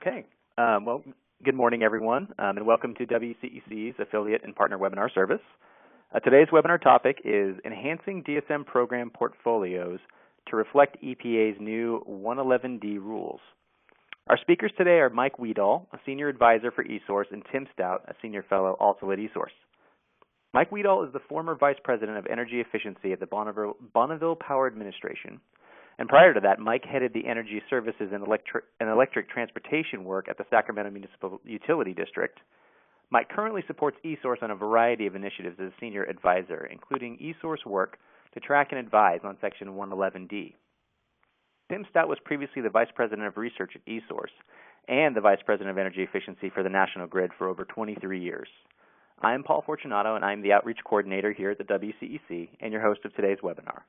Okay. Well, good morning, everyone, and welcome to WCEC's Affiliate and Partner Webinar Service. Today's webinar topic is Enhancing DSM Program Portfolios to Reflect EPA's new 111D rules. Our speakers today are Mike Weedall, a Senior Advisor for eSource, and Tim Stout, a Senior Fellow also at eSource. Mike Weedall is the former Vice President of Energy Efficiency at the Bonneville Power Administration. And prior to that, Mike headed the energy services and electric transportation work at the Sacramento Municipal Utility District. Mike currently supports eSource on a variety of initiatives as a senior advisor, including eSource work to track and advise on Section 111D. Tim Stout was previously the Vice President of Research at eSource and the Vice President of Energy Efficiency for the National Grid for over 23 years. I am Paul Fortunato, and I am the Outreach Coordinator here at the WCEC and your host of today's webinar.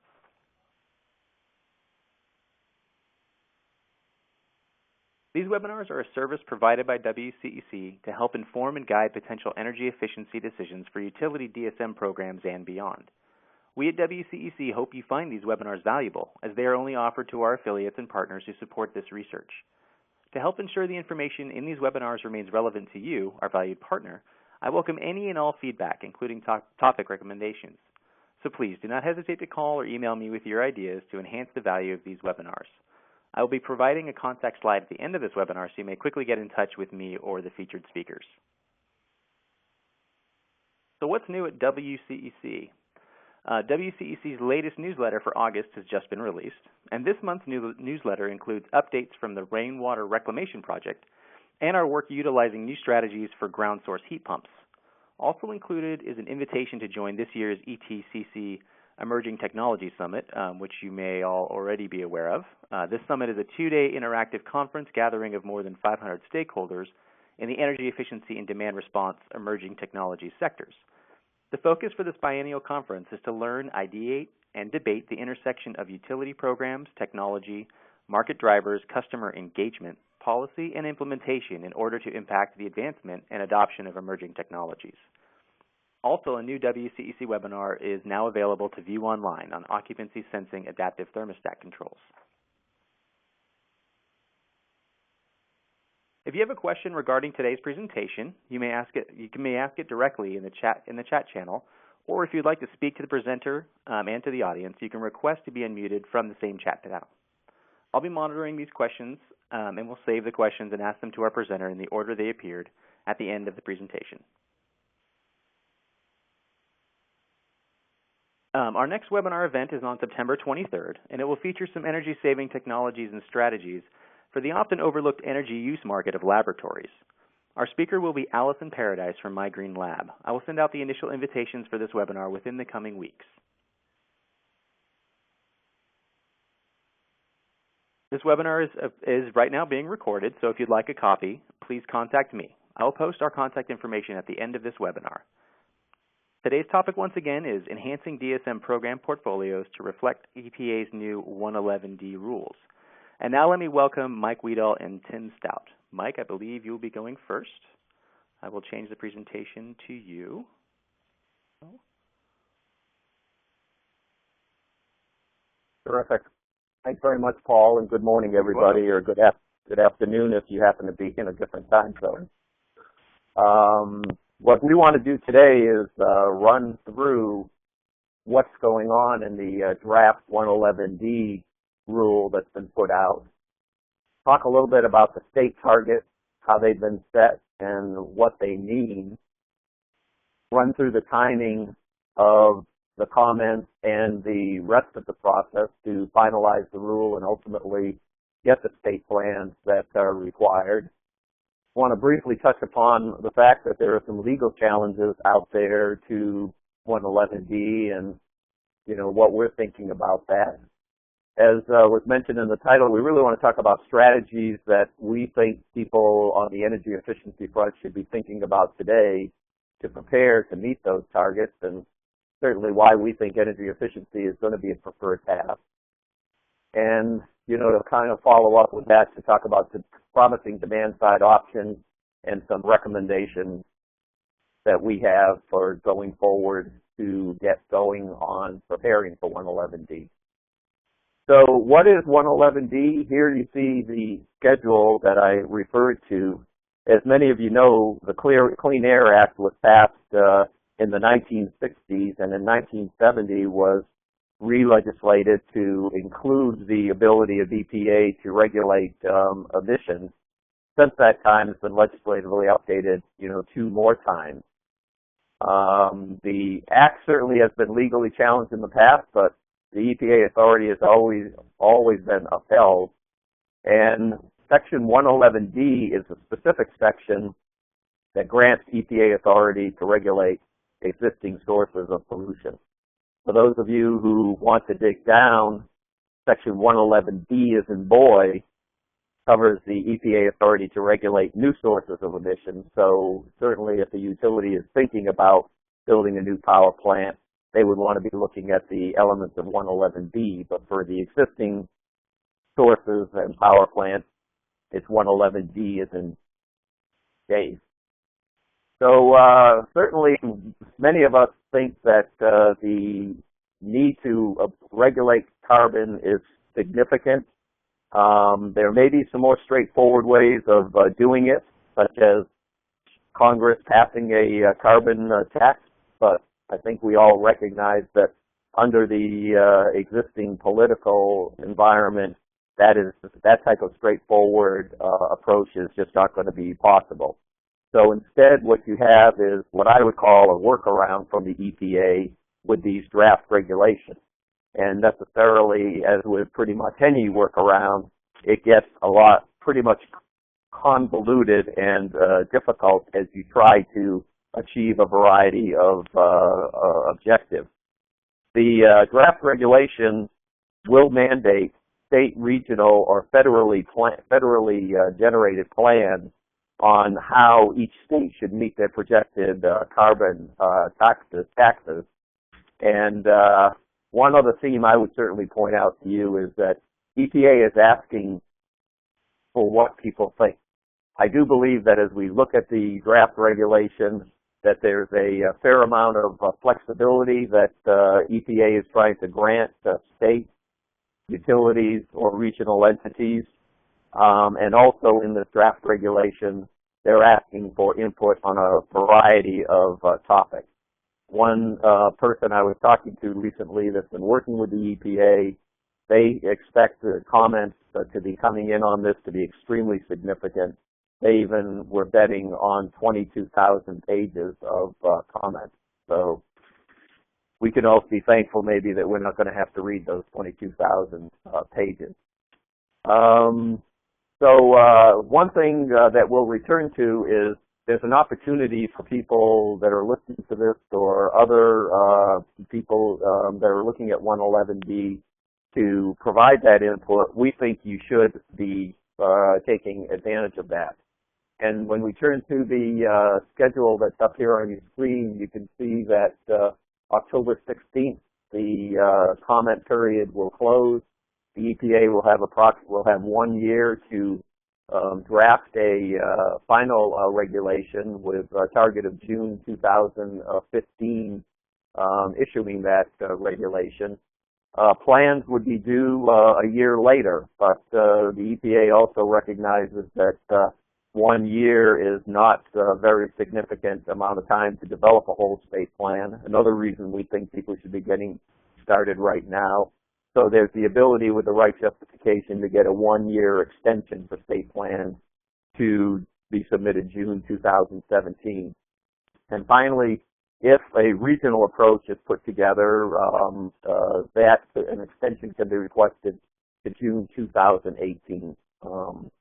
These webinars are a service provided by WCEC to help inform and guide potential energy efficiency decisions for utility DSM programs and beyond. We at WCEC hope you find these webinars valuable, as they are only offered to our affiliates and partners who support this research. To help ensure the information in these webinars remains relevant to you, our valued partner, I welcome any and all feedback, including topic recommendations. So please do not hesitate to call or email me with your ideas to enhance the value of these webinars. I will be providing a contact slide at the end of this webinar so you may quickly get in touch with me or the featured speakers. So what's new at WCEC? WCEC's latest newsletter for August has just been released, and this month's newsletter includes updates from the Rainwater Reclamation Project and our work utilizing new strategies for ground source heat pumps. Also included is an invitation to join this year's ETCC Emerging Technology Summit, which you may all already be aware of. This summit is a two-day interactive conference gathering of more than 500 stakeholders in the energy efficiency and demand response emerging technology sectors. The focus for this biennial conference is to learn, ideate, and debate the intersection of utility programs, technology, market drivers, customer engagement, policy, and implementation in order to impact the advancement and adoption of emerging technologies. Also, a new WCEC webinar is now available to view online on occupancy sensing adaptive thermostat controls. If you have a question regarding today's presentation, you may ask it directly in the chat channel, or if you'd like to speak to the presenter and to the audience, you can request to be unmuted from the same chat channel. I'll be monitoring these questions, and we'll save the questions and ask them to our presenter in the order they appeared at the end of the presentation. Our next webinar event is on September 23rd, and it will feature some energy-saving technologies and strategies for the often overlooked energy use market of laboratories. Our speaker will be Allison Paradise from My Green Lab. I will send out the initial invitations for this webinar within the coming weeks. This webinar is right now being recorded, so if you'd like a copy, please contact me. I will post our contact information at the end of this webinar. Today's topic, once again, is Enhancing DSM Program Portfolios to Reflect EPA's new 111D rules. And now let me welcome Mike Weedall and Tim Stout. Mike, I believe you'll be going first. I will change the presentation to you. Terrific. Thanks very much, Paul, and good morning, everybody, or good afternoon if you happen to be in a different time zone. What we want to do today is run through what's going on in the draft 111D rule that's been put out. Talk a little bit about the state targets, how they've been set, and what they mean. Run through the timing of the comments and the rest of the process to finalize the rule and ultimately get the state plans that are required. I want to briefly touch upon the fact that there are some legal challenges out there to 111D and, what we're thinking about that. As was mentioned in the title, we really want to talk about strategies that we think people on the energy efficiency front should be thinking about today to prepare to meet those targets, and certainly why we think energy efficiency is going to be a preferred path. And, to kind of follow up with that, to talk about the promising demand-side options and some recommendations that we have for going forward to get going on preparing for 111D. So what is 111D? Here you see the schedule that I referred to. As many of you know, the Clean Air Act was passed in the 1960s, and in 1970 was re-legislated to include the ability of EPA to regulate emissions. Since that time, it's been legislatively updated, 2 more times. The Act certainly has been legally challenged in the past, but the EPA authority has always been upheld. And Section 111D is a specific section that grants EPA authority to regulate existing sources of pollution. For those of you who want to dig down, Section 111D as in boy covers the EPA authority to regulate new sources of emissions. So certainly if a utility is thinking about building a new power plant, they would want to be looking at the elements of 111B. But for the existing sources and power plants, it's 111D as in Dave. So certainly many of us think that the need to regulate carbon is significant. There may be some more straightforward ways of doing it, such as Congress passing a carbon tax, but I think we all recognize that under the existing political environment, that type of straightforward approach is just not going to be possible. So instead, what you have is what I would call a workaround from the EPA with these draft regulations. And necessarily, as with pretty much any workaround, it gets pretty much convoluted and difficult as you try to achieve a variety of objectives. The draft regulations will mandate state, regional, or federally generated plans on how each state should meet their projected carbon taxes. And one other theme I would certainly point out to you is that EPA is asking for what people think. I do believe that as we look at the draft regulations, that there's a fair amount of flexibility that EPA is trying to grant states, utilities, or regional entities. And also in this draft regulation, they're asking for input on a variety of topics. One person I was talking to recently that's been working with the EPA, they expect the comments to be coming in on this to be extremely significant. They even were betting on 22,000 pages of comments. So we can also be thankful maybe that we're not going to have to read those 22,000 pages. So one thing that we'll return to is there's an opportunity for people that are listening to this or other people that are looking at 111D to provide that input. We think you should be taking advantage of that. And when we turn to the schedule that's up here on your screen, you can see that October 16th, the comment period will close. The EPA will have 1 year to draft a final regulation with a target of June 2015 issuing that regulation. Plans would be due a year later, but the EPA also recognizes that 1 year is not a very significant amount of time to develop a whole state plan. Another reason we think people should be getting started right now. So there's the ability with the right justification to get a 1 year extension for state plans to be submitted June 2017. And finally, if a regional approach is put together, an extension can be requested to June 2018.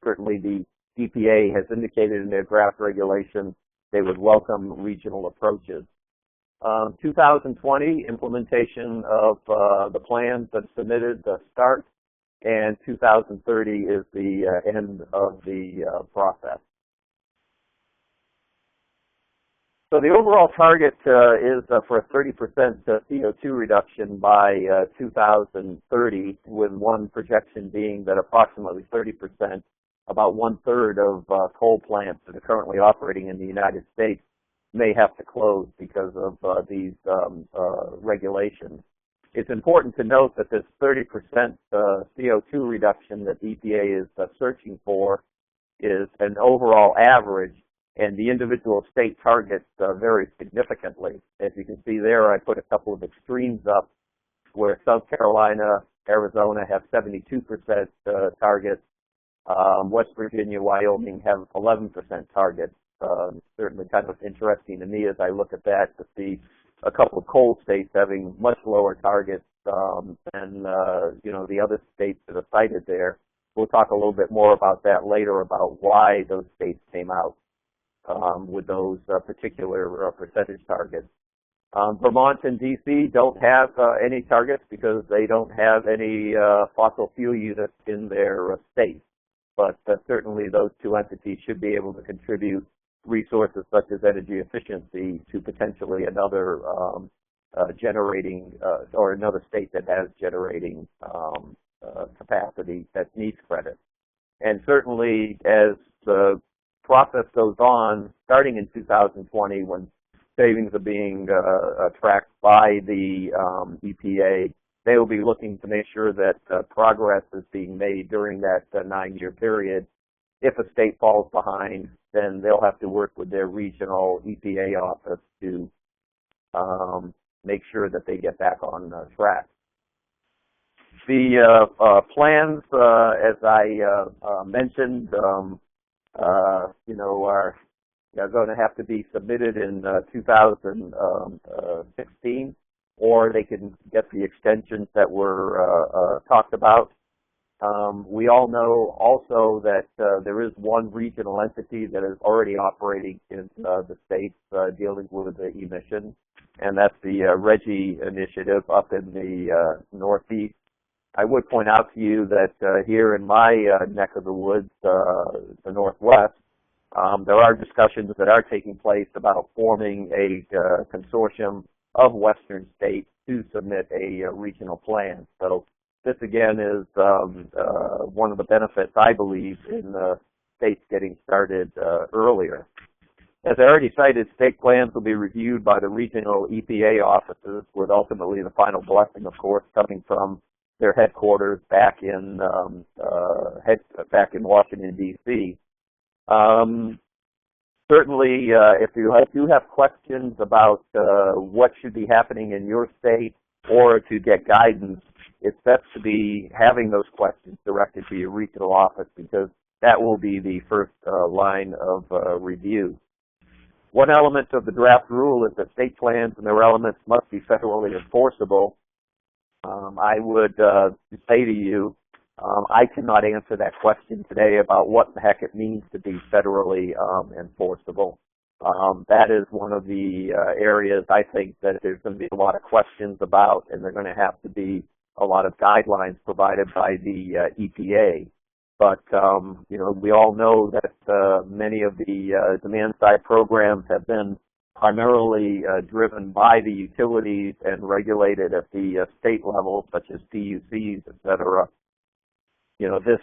Certainly the EPA has indicated in their draft regulation they would welcome regional approaches. 2020, implementation of the plans that submitted start, and 2030 is the end of the process. So the overall target is for a 30% CO2 reduction by 2030, with one projection being that approximately 30%, about 1/3 of coal plants that are currently operating in the United States may have to close because of these regulations. it's important to note that this 30% CO2 reduction that the EPA is searching for is an overall average, and the individual state targets vary significantly. As you can see there, I put a couple of extremes up where South Carolina, Arizona have 72% targets. West Virginia, Wyoming have 11% targets. Certainly kind of interesting to me as I look at that to see a couple of coal states having much lower targets than the other states that are cited there. We'll talk a little bit more about that later about why those states came out with those particular percentage targets. Vermont and D.C. don't have any targets because they don't have any fossil fuel units in their states. But certainly those two entities should be able to contribute resources such as energy efficiency to potentially another generating or another state that has generating capacity that needs credit. And certainly as the process goes on, starting in 2020 when savings are being tracked by the EPA, they will be looking to make sure that progress is being made during that 9-year period. If a state falls behind, then they'll have to work with their regional EPA office to make sure that they get back on track. The plans, as I mentioned, are going to have to be submitted in 2016, or they can get the extensions that were talked about. We all know also that there is one regional entity that is already operating in the states dealing with the emissions, and that's the RGGI initiative up in the Northeast. I would point out to you that here in my neck of the woods, the Northwest, there are discussions that are taking place about forming a consortium of Western states to submit a regional plan. So this again is one of the benefits, I believe, in states getting started earlier. As I already cited, state plans will be reviewed by the regional EPA offices, with ultimately the final blessing, of course, coming from their headquarters back in Washington, D.C. Certainly, if you do have questions about what should be happening in your state or to get guidance, it's best to be having those questions directed to your regional office because that will be the first line of review. One element of the draft rule is that state plans and their elements must be federally enforceable. I would say to you, I cannot answer that question today about what the heck it means to be federally enforceable. That is one of the areas I think that there's going to be a lot of questions about, and there are going to have to be a lot of guidelines provided by the EPA. But, we all know that many of the demand-side programs have been primarily driven by the utilities and regulated at the state level, such as PUCs, et cetera. This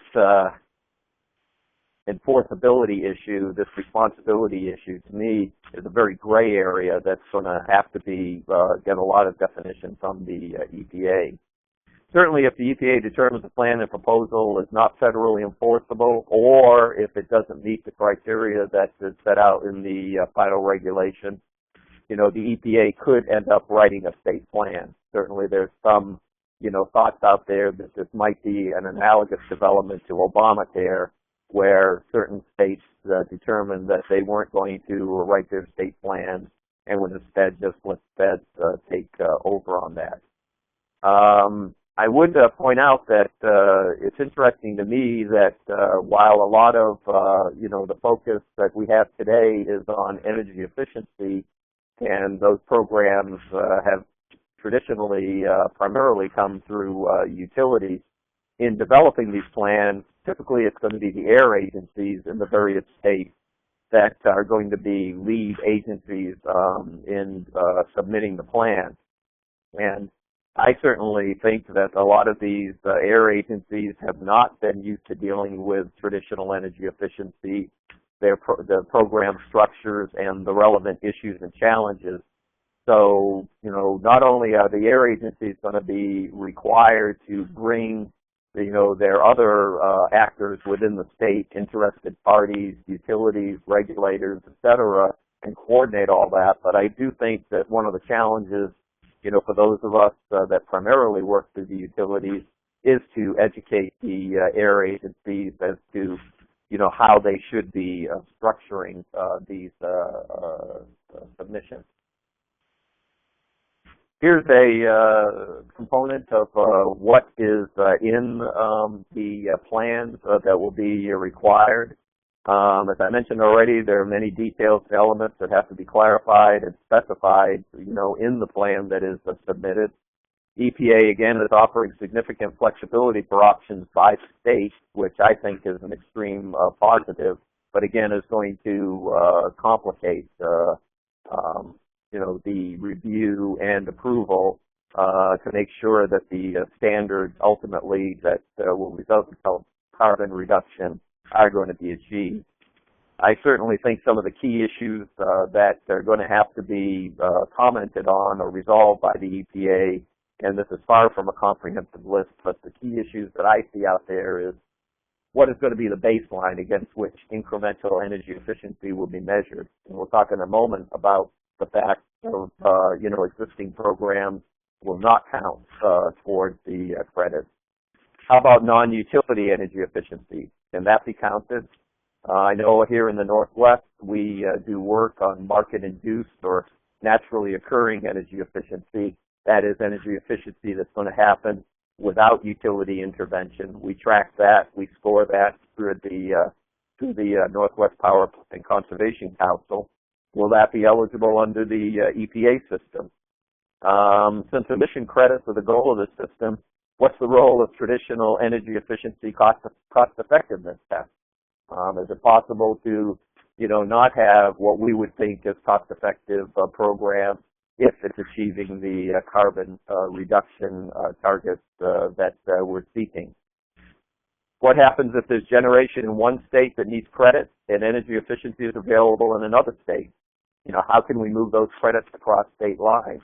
enforceability issue, this responsibility issue, to me, is a very gray area that's going to have to be get a lot of definition from the EPA. Certainly, if the EPA determines the plan and proposal is not federally enforceable, or if it doesn't meet the criteria that is set out in the final regulation, the EPA could end up writing a state plan. Certainly, there's some, thoughts out there that this might be an analogous development to Obamacare, where certain states determined that they weren't going to write their state plans and would instead just let feds take over on that. I would point out that it's interesting to me that while a lot of the focus that we have today is on energy efficiency, and those programs have traditionally primarily come through utilities, in developing these plans, typically it's going to be the air agencies in the various states that are going to be lead agencies in submitting the plan. And I certainly think that a lot of these air agencies have not been used to dealing with traditional energy efficiency, the program structures, and the relevant issues and challenges. So, not only are the air agencies going to be required to bring, their other actors within the state, interested parties, utilities, regulators, et cetera, and coordinate all that, but I do think that one of the challenges, for those of us that primarily work through the utilities, is to educate the air agencies as to, how they should be structuring these submissions. Here's a component of what is in the plans that will be required. As I mentioned already, there are many details and elements that have to be clarified and specified, in the plan that is submitted. EPA, again, is offering significant flexibility for options by state, which I think is an extreme positive, but again is going to complicate the review and approval to make sure that the standards ultimately that will result in carbon reduction are going to be achieved. I certainly think some of the key issues that are going to have to be commented on or resolved by the EPA, and this is far from a comprehensive list, but the key issues that I see out there is what is going to be the baseline against which incremental energy efficiency will be measured. And we'll talk in a moment about the fact of, existing programs will not count towards the credits. How about non-utility energy efficiency? Can that be counted? I know here in the Northwest, we do work on market-induced or naturally occurring energy efficiency. That is energy efficiency that's going to happen without utility intervention. We track that. We score that through the Northwest Power and Conservation Council. Will that be eligible under the EPA system? Since emission credits are the goal of the system, what's the role of traditional energy efficiency cost effectiveness tests? Is it possible to, not have what we would think is cost-effective program if it's achieving the carbon reduction targets that we're seeking? What happens if there's generation in one state that needs credit and energy efficiency is available in another state? How can we move those credits across state lines?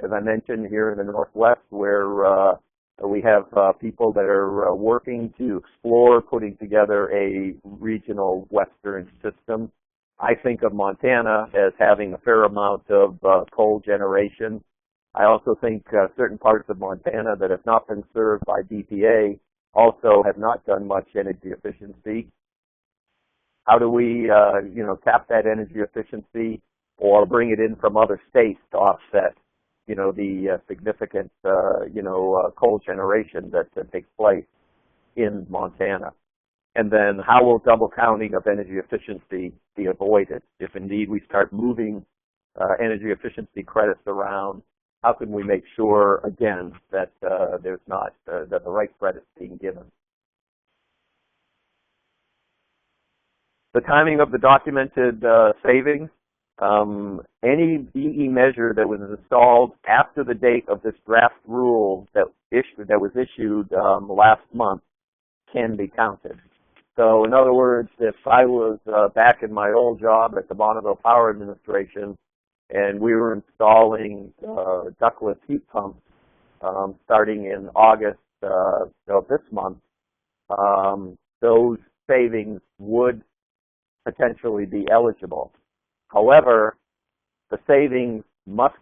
As I mentioned, here in the Northwest, where we have people that are working to explore putting together a regional Western system. I think of Montana as having a fair amount of coal generation. I also think certain parts of Montana that have not been served by BPA also have not done much energy efficiency. How do we, tap that energy efficiency or bring it in from other states to offset, the significant, coal generation that takes place in Montana? And then how will double counting of energy efficiency be avoided? If indeed we start moving energy efficiency credits around, how can we make sure, again, that there's not, that the right credit's being given? The timing of the documented savings. Any EE measure that was installed after the date of this draft rule that was issued last month can be counted. So in other words, if I was back in my old job at the Bonneville Power Administration and we were installing ductless heat pumps starting in August of this month, those savings would potentially be eligible. However, the savings must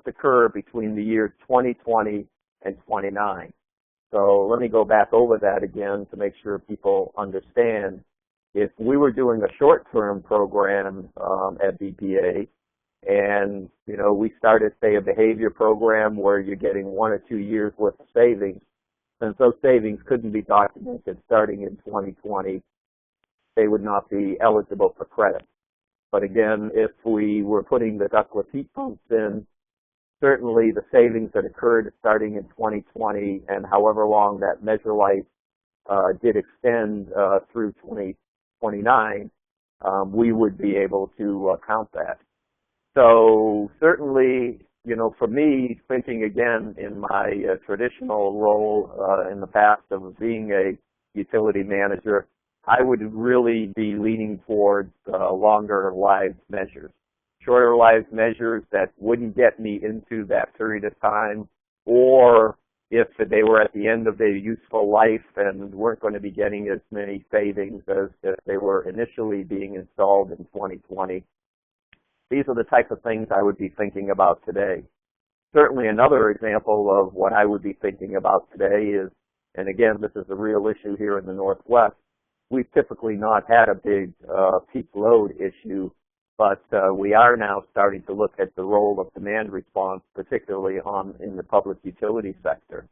occur between the years 2020 and 29. So let me go back over that again to make sure people understand. If we were doing a short-term program at BPA and, we started, say, a behavior program where you're getting 1 or 2 years worth of savings, since those savings couldn't be documented starting in 2020, they would not be eligible for credit. But again, if we were putting the ductless heat pumps in, certainly the savings that occurred starting in 2020 and however long that measure life did extend through 2029, we would be able to count that. So certainly, for me, thinking again in my traditional role in the past of being a utility manager, I would really be leaning towards longer lived measures. shorter-lived measures that wouldn't get me into that period of time, or if they were at the end of their useful life and weren't going to be getting as many savings as if they were initially being installed in 2020. These are the types of things I would be thinking about today. Certainly another example of what I would be thinking about today is, and again, this is a real issue here in the Northwest, we've typically not had a big peak load issue, but we are now starting to look at the role of demand response, particularly in the public utility sector.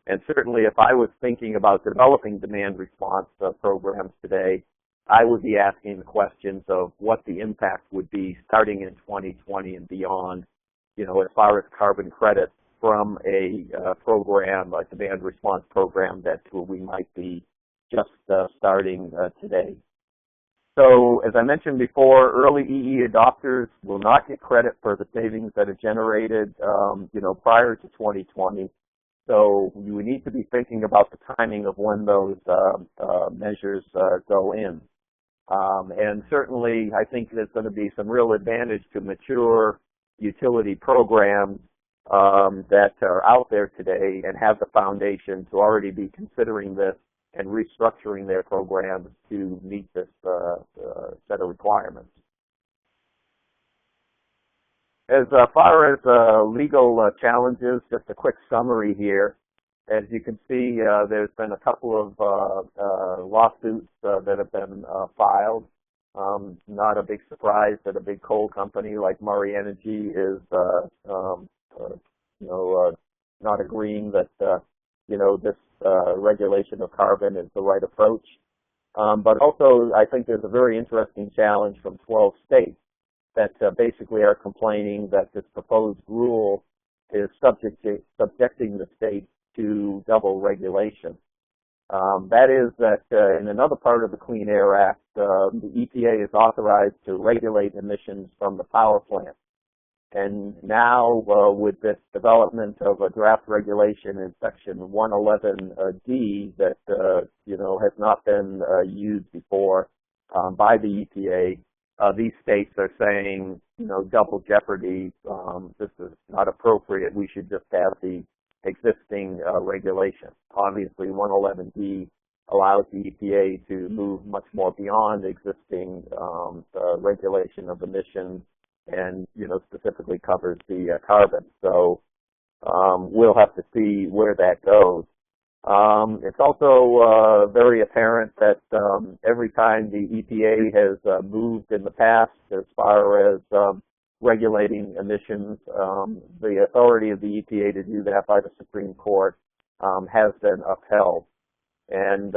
And certainly if I was thinking about developing demand response programs today, I would be asking the questions of what the impact would be starting in 2020 and beyond, as far as carbon credits from a program, a demand response program that we might be just starting today. So as I mentioned before, early EE adopters will not get credit for the savings that are generated, prior to 2020. So we need to be thinking about the timing of when those measures go in. And certainly, I think there's going to be some real advantage to mature utility programs that are out there today and have the foundation to already be considering this and restructuring their programs to meet this set of requirements. As far as legal challenges, just a quick summary here. As you can see, there's been a couple of lawsuits that have been filed. Not a big surprise that a big coal company like Murray Energy is, not agreeing that, this regulation of carbon is the right approach. But also, I think there's a very interesting challenge from 12 states that basically are complaining that this proposed rule is subjecting the states to double regulation. That is that in another part of the Clean Air Act, the EPA is authorized to regulate emissions from the power plant. And now with this development of a draft regulation in Section 111D that, has not been used before by the EPA, these states are saying, double jeopardy, this is not appropriate. We should just have the existing regulation. Obviously, 111D allows the EPA to move much more beyond existing regulation of emissions and, specifically covers the carbon. So we'll have to see where that goes. It's also very apparent that every time the EPA has moved in the past as far as regulating emissions, the authority of the EPA to do that by the Supreme Court has been upheld. And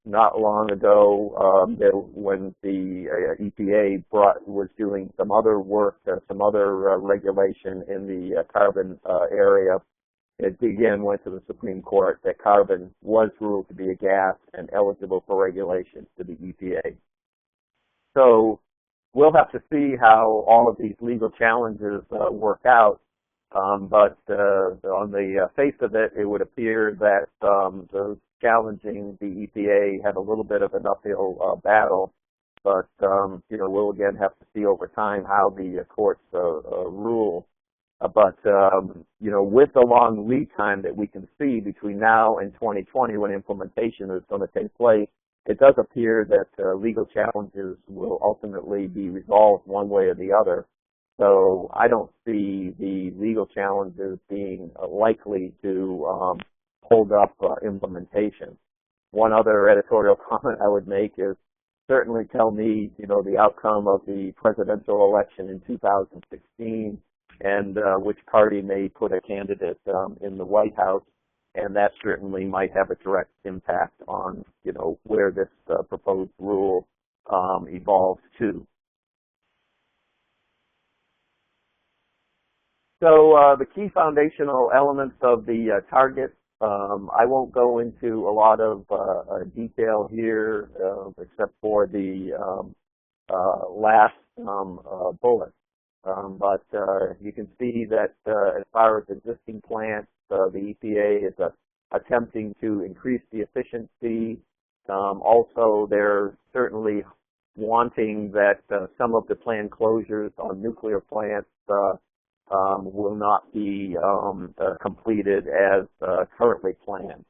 not long ago, when the EPA was doing some other work, some other regulation in the carbon area, it again went to the Supreme Court that carbon was ruled to be a gas and eligible for regulation to the EPA. So we'll have to see how all of these legal challenges work out. But on the face of it, it would appear that those challenging the EPA had a little bit of an uphill battle. But, we'll again have to see over time how the courts rule. But, with the long lead time that we can see between now and 2020 when implementation is going to take place, it does appear that legal challenges will ultimately be resolved one way or the other. So I don't see the legal challenges being likely to hold up implementation. One other editorial comment I would make is certainly tell me, the outcome of the presidential election in 2016 and which party may put a candidate in the White House, and that certainly might have a direct impact on, where this proposed rule evolves to. So the key foundational elements of the target, I won't go into a lot of detail here except for the last bullet. But you can see that as far as existing plants, the EPA is attempting to increase the efficiency. Also, they're certainly wanting that some of the planned closures on nuclear plants will not be completed as currently planned.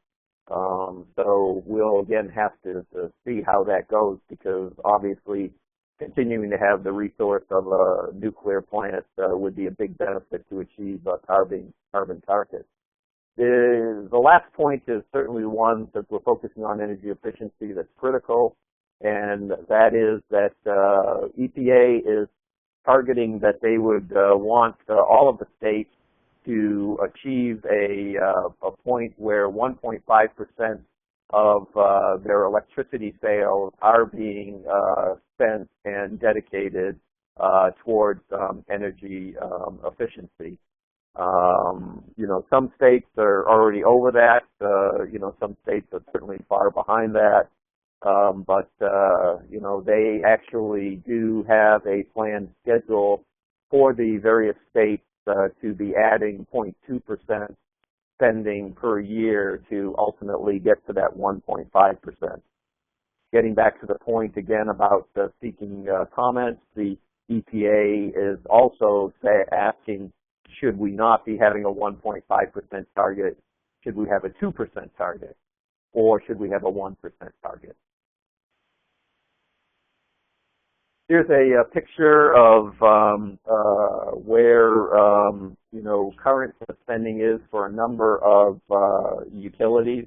So we'll again have to see how that goes, because obviously continuing to have the resource of a nuclear plant would be a big benefit to achieve carbon targets. The last point is certainly one that we're focusing on energy efficiency that's critical, and that is that EPA is targeting that they would want all of the states to achieve a point where 1.5% of their electricity sales are being spent and dedicated towards energy efficiency. Some states are already over that. Some states are certainly far behind that. But they actually do have a planned schedule for the various states to be adding 0.2% spending per year to ultimately get to that 1.5%. Getting back to the point again about seeking comments, the EPA is also asking, should we not be having a 1.5% target? Should we have a 2% target? Or should we have a 1% target? Here's a picture of where current spending is for a number of utilities.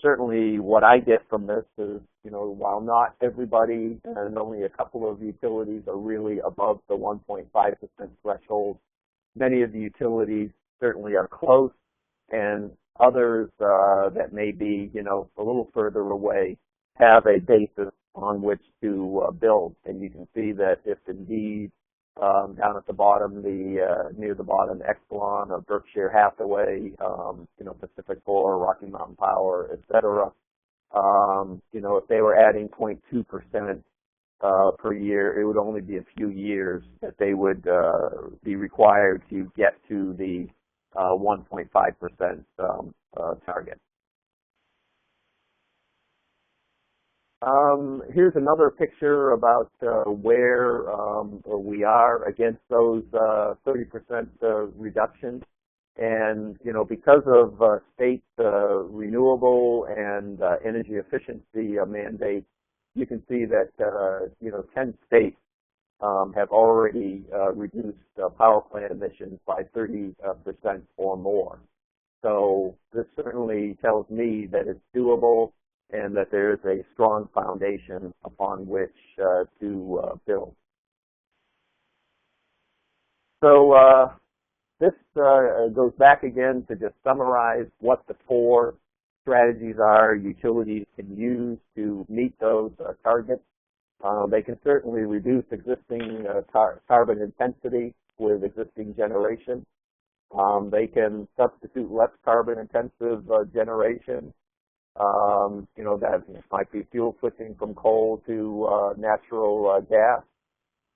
Certainly what I get from this is, while not everybody and only a couple of utilities are really above the 1.5% threshold, many of the utilities certainly are close, and others that may be, a little further away have a basis on which to build. And you can see that if indeed down at the bottom, near the bottom, Exelon or Berkshire Hathaway, PacifiCorp, Rocky Mountain Power, et cetera, if they were adding 0.2% per year, it would only be a few years that they would be required to get to the 1.5% target. Here's another picture about where we are against those 30% reductions. And, because of state renewable and energy efficiency mandates, you can see that, 10 states have already reduced power plant emissions by 30% or more. So this certainly tells me that it's doable and that there is a strong foundation upon which to build. So this goes back again to just summarize what the 4 strategies are utilities can use to meet those targets. They can certainly reduce existing carbon intensity with existing generation. They can substitute less carbon intensive generation. That might be fuel switching from coal to natural gas.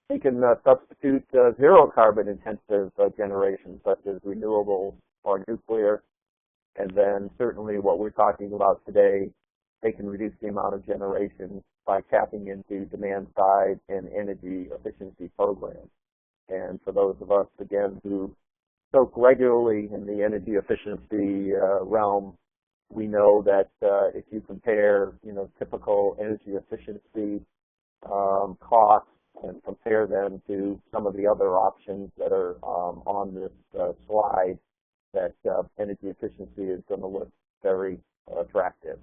They can substitute zero carbon intensive generation, such as renewables or nuclear. And then certainly what we're talking about today, they can reduce the amount of generation by tapping into demand side and energy efficiency programs. And for those of us, again, who soak regularly in the energy efficiency realm, we know that if you compare, typical energy efficiency costs and compare them to some of the other options that are on this slide, that energy efficiency is going to look very attractive.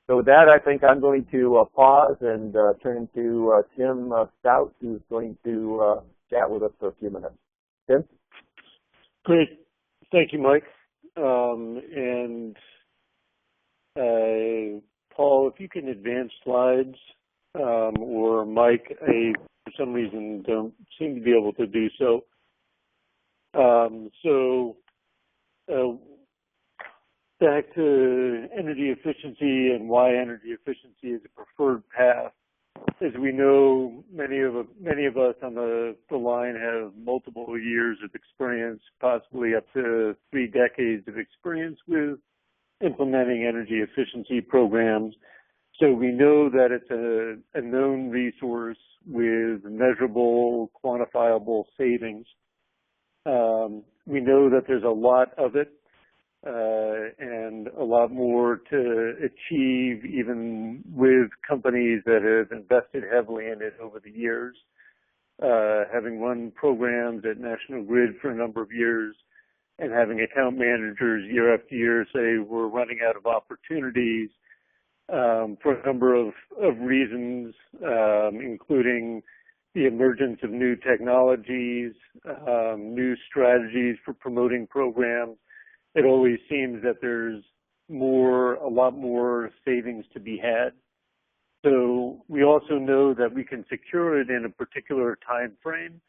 So with that, I think I'm going to pause and turn to Tim Stout, who's going to chat with us for a few minutes. Tim? Great. Thank you, Mike. Paul, if you can advance slides, or Mike, for some reason don't seem to be able to do so. Back to energy efficiency and why energy efficiency is a preferred path. As we know, many of us on the line have multiple years of experience, possibly up to 3 decades of experience with implementing energy efficiency programs. So we know that it's a known resource with measurable, quantifiable savings. We know that there's a lot of it and a lot more to achieve even with companies that have invested heavily in it over the years. Having run programs at National Grid for a number of years and having account managers year after year say we're running out of opportunities for a number of reasons, including the emergence of new technologies, new strategies for promoting programs. It always seems that there's a lot more savings to be had. So we also know that we can secure it in a particular time frame.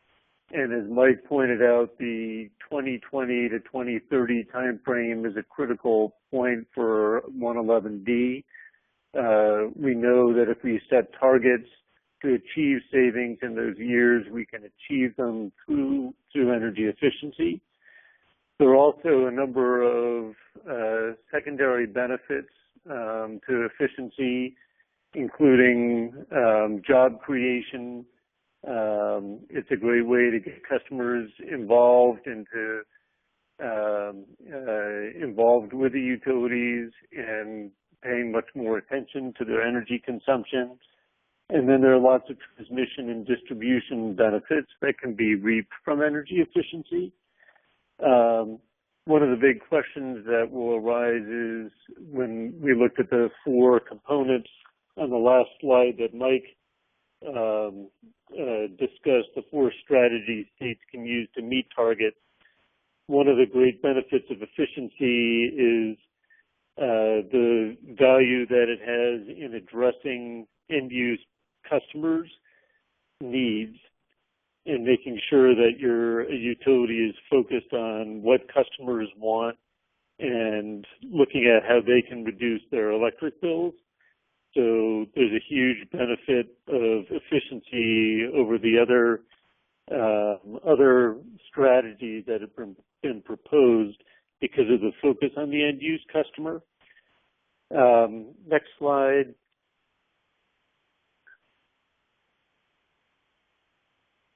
And as Mike pointed out, the 2020 to 2030 time frame is a critical point for 111D. We know that if we set targets to achieve savings in those years, we can achieve them through energy efficiency. There are also a number of secondary benefits to efficiency, including job creation. It's a great way to get customers involved involved with the utilities and paying much more attention to their energy consumption. And then there are lots of transmission and distribution benefits that can be reaped from energy efficiency. One of the big questions that will arise is when we looked at the four components on the last slide that Mike discussed, the four strategies states can use to meet targets. One of the great benefits of efficiency is the value that it has in addressing end-use customers' needs and making sure that your utility is focused on what customers want and looking at how they can reduce their electric bills. So there's a huge benefit of efficiency over the other strategies that have been proposed because of the focus on the end-use customer. Next slide.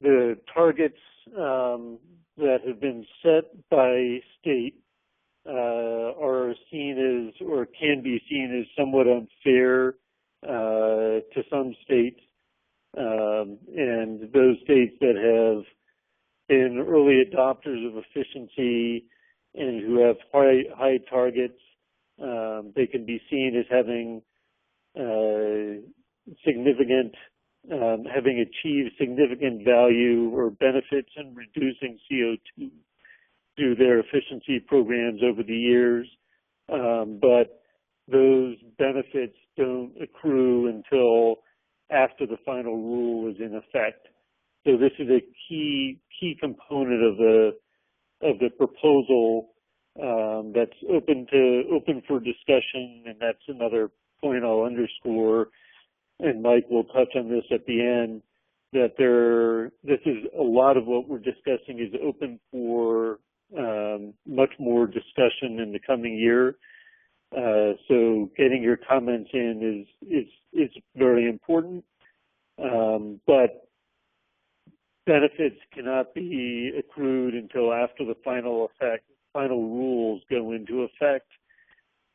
The targets that have been set by state are seen as, or can be seen as, somewhat unfair to some states. And those states that have been early adopters of efficiency and who have high targets, they can be seen as having having achieved significant value or benefits in reducing CO2 through their efficiency programs over the years. But those benefits don't accrue until after the final rule is in effect. So this is a key component of the proposal that's open for discussion, and that's another point I'll underscore. And Mike will touch on this at the end, that this is a lot of what we're discussing is open for much more discussion in the coming year. So getting your comments in is very important. But benefits cannot be accrued until after the final rules go into effect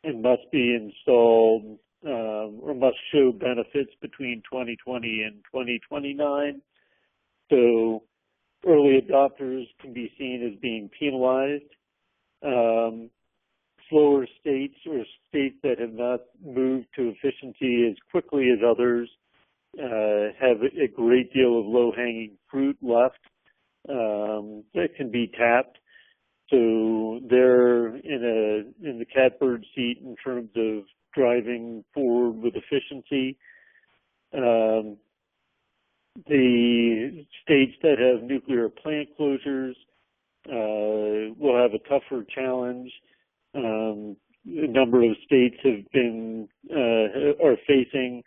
and must be installed or must show benefits between 2020 and 2029. So early adopters can be seen as being penalized. Slower states or states that have not moved to efficiency as quickly as others have a great deal of low-hanging fruit left that can be tapped. So they're in the catbird seat in terms of driving forward with efficiency. The states that have nuclear plant closures will have a tougher challenge. A number of states are facing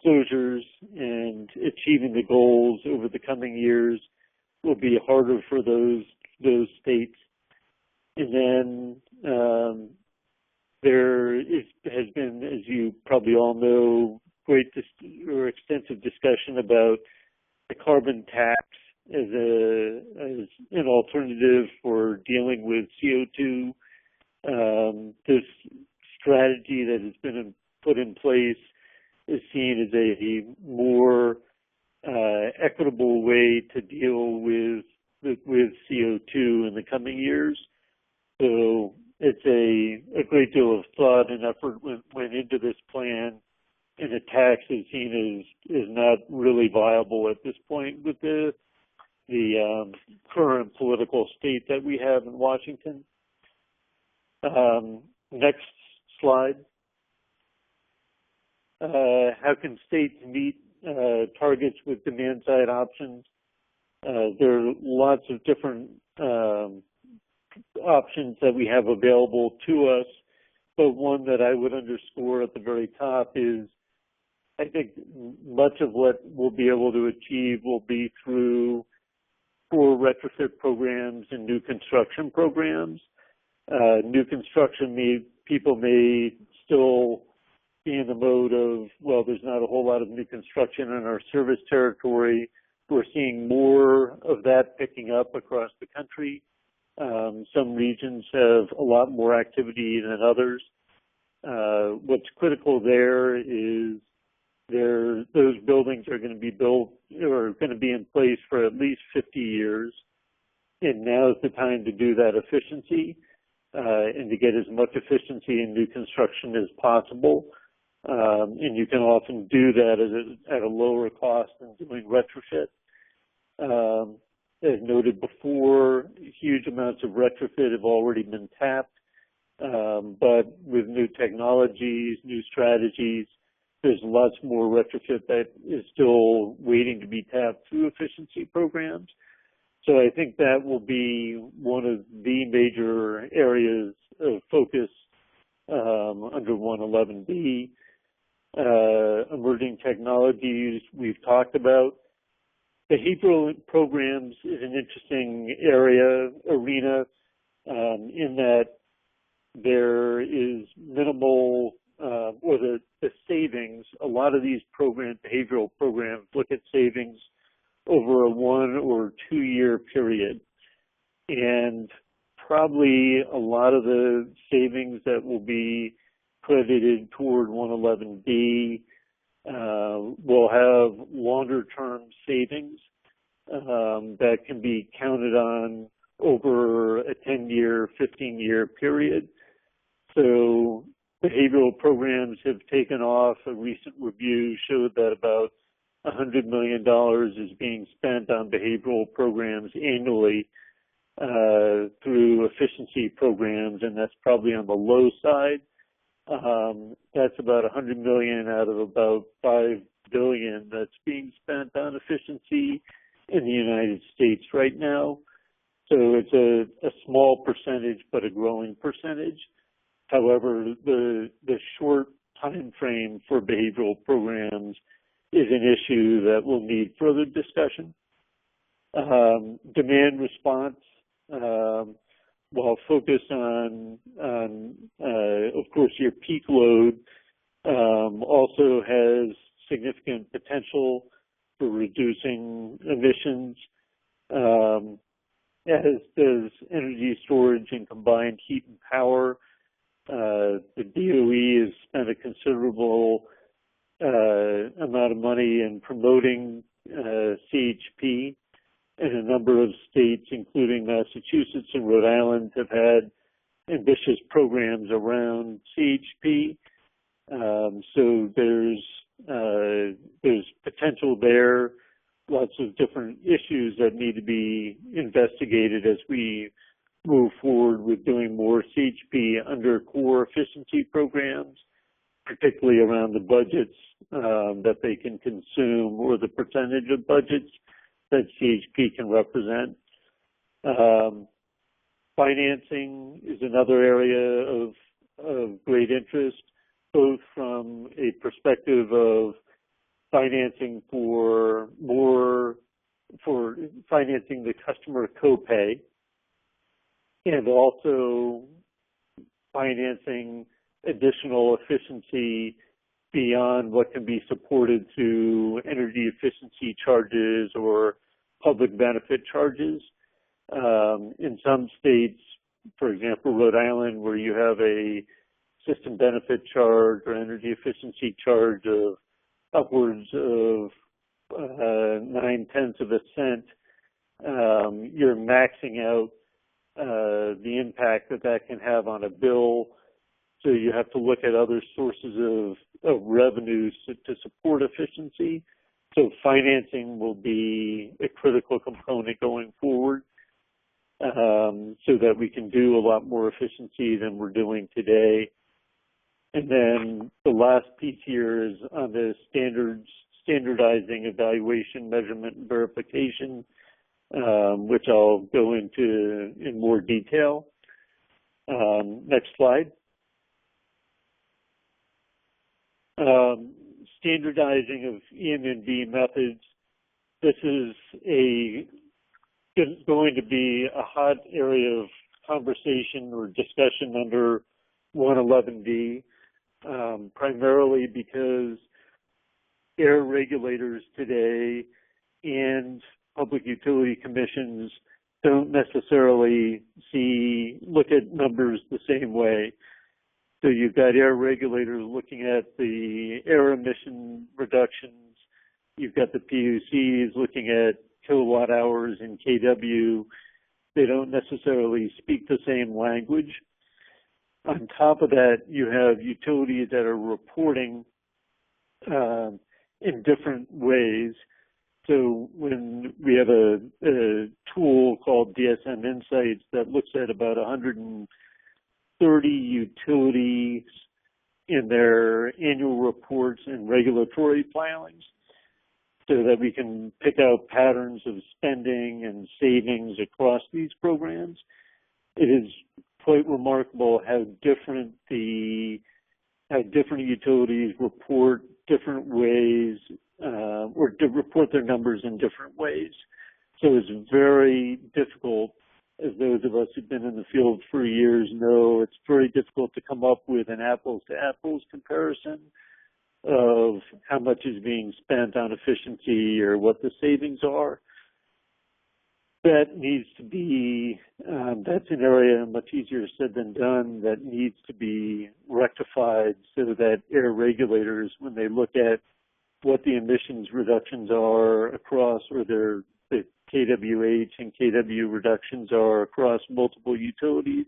closures, and achieving the goals over the coming years will be harder for those states. And then there is has been, as you probably all know, extensive discussion about the carbon tax as an alternative for dealing with CO2. This strategy that has been put in place is seen as a more equitable way to deal with CO2 in the coming years. So it's a great deal of thought and effort went into this plan, and a tax is seen as not really viable at this point with the current political state that we have in Washington. Next slide. How can states meet targets with demand side options? There are lots of different options that we have available to us, but one that I would underscore at the very top is I think much of what we'll be able to achieve will be through core retrofit programs and new construction programs. New construction, people may still be in the mode of, well, there's not a whole lot of new construction in our service territory. We're seeing more of that picking up across the country. Some regions have a lot more activity than others. What's critical there is those buildings are going to be built or going to be in place for at least 50 years. And now is the time to do that efficiency and to get as much efficiency in new construction as possible. And you can often do that at a lower cost than doing retrofit. As noted before, huge amounts of retrofit have already been tapped, but with new technologies, new strategies, there's lots more retrofit that is still waiting to be tapped through efficiency programs. So I think that will be one of the major areas of focus under 111B. Emerging technologies we've talked about. Behavioral programs is an interesting arena in that there is minimal or the savings. A lot of these behavioral programs look at savings over a 1 or 2 year period, and probably a lot of the savings that will be credited toward 111B will have longer term savings that can be counted on over a 10-year, 15-year period. So behavioral programs have taken off. A recent review showed that about $100 million is being spent on behavioral programs annually through efficiency programs, and that's probably on the low side. That's about $100 million out of about $5 billion that's being spent on efficiency in the United States right now. So it's a small percentage, but a growing percentage. However, the short time frame for behavioral programs is an issue that will need further discussion. Demand response, while focused on of course, your peak load, also has significant potential for reducing emissions, as does energy storage and combined heat and power. The DOE has spent a considerable amount of money in promoting CHP, and a number of states, including Massachusetts and Rhode Island, have had ambitious programs around CHP. So there's potential there, lots of different issues that need to be investigated as we move forward with doing more CHP under core efficiency programs, particularly around the budgets that they can consume or the percentage of budgets that CHP can represent. Financing is another area of great interest, both from a perspective of financing for financing the customer copay, and also financing additional efficiency beyond what can be supported through energy efficiency charges or public benefit charges. In some states, for example, Rhode Island, where you have a system benefit charge or energy efficiency charge of upwards of 9/10 of a cent, you're maxing out the impact that can have on a bill. So you have to look at other sources of revenues to support efficiency. So financing will be a critical component going forward, so that we can do a lot more efficiency than we're doing today. And then the last piece here is on the standardizing evaluation, measurement, and verification, which I'll go into in more detail. Next slide. Standardizing of EM&V methods. This is going to be a hot area of conversation or discussion under 111D, primarily because air regulators today and public utility commissions don't necessarily look at numbers the same way. So you've got air regulators looking at the air emission reductions. You've got the PUCs looking at kilowatt hours in kW. They don't necessarily speak the same language. On top of that, you have utilities that are reporting in different ways. So when we have a tool called DSM Insights that looks at about 130 utilities in their annual reports and regulatory filings, so that we can pick out patterns of spending and savings across these programs. It is quite remarkable how different utilities report different ways, or report their numbers in different ways. So it's very difficult, as those of us who've been in the field for years know, it's very difficult to come up with an apples to apples comparison of how much is being spent on efficiency or what the savings are. That needs to be, that's an area much easier said than done, that needs to be rectified so that air regulators, when they look at what the emissions reductions are across, or the KWH and KW reductions are across multiple utilities,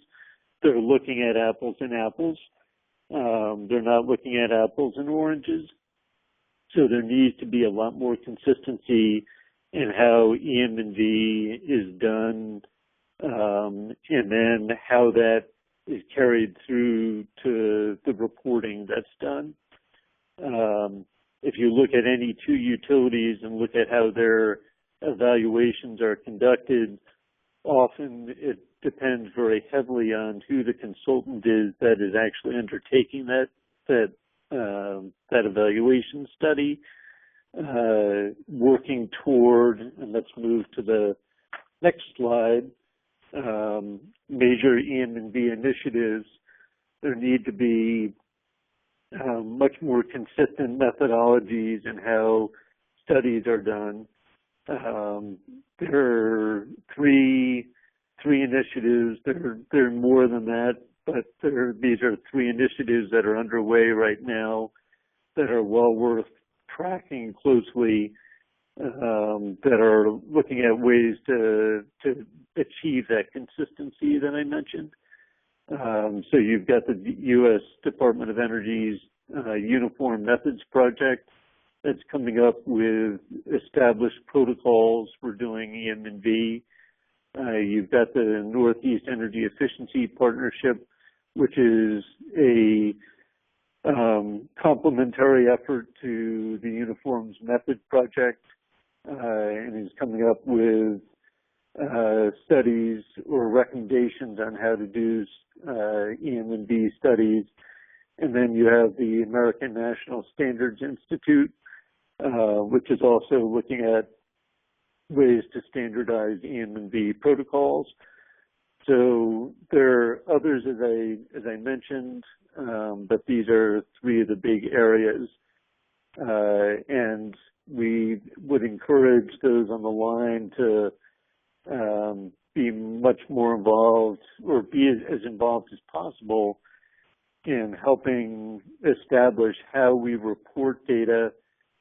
they're looking at apples and apples. They're not looking at apples and oranges. So there needs to be a lot more consistency in how EM&V is done, and then how that is carried through to the reporting that's done. If you look at any two utilities and look at how their evaluations are conducted, often it depends very heavily on who the consultant is that is actually undertaking that evaluation study, working toward, and let's move to the next slide, major EM&V initiatives. There need to be much more consistent methodologies in how studies are done. There are three initiatives. There are more than that, but these are three initiatives that are underway right now that are well worth tracking closely, that are looking at ways to achieve that consistency that I mentioned. So you've got the U.S. Department of Energy's Uniform Methods Project that's coming up with established protocols for doing EM&V. You've got the Northeast Energy Efficiency Partnership, which is a complementary effort to the Uniforms Method Project, and is coming up with studies or recommendations on how to do EM&V studies. And then you have the American National Standards Institute, which is also looking at ways to standardize EM&V protocols. So there are others, as I mentioned, but these are three of the big areas. And we would encourage those on the line to be much more involved, or be as involved as possible in helping establish how we report data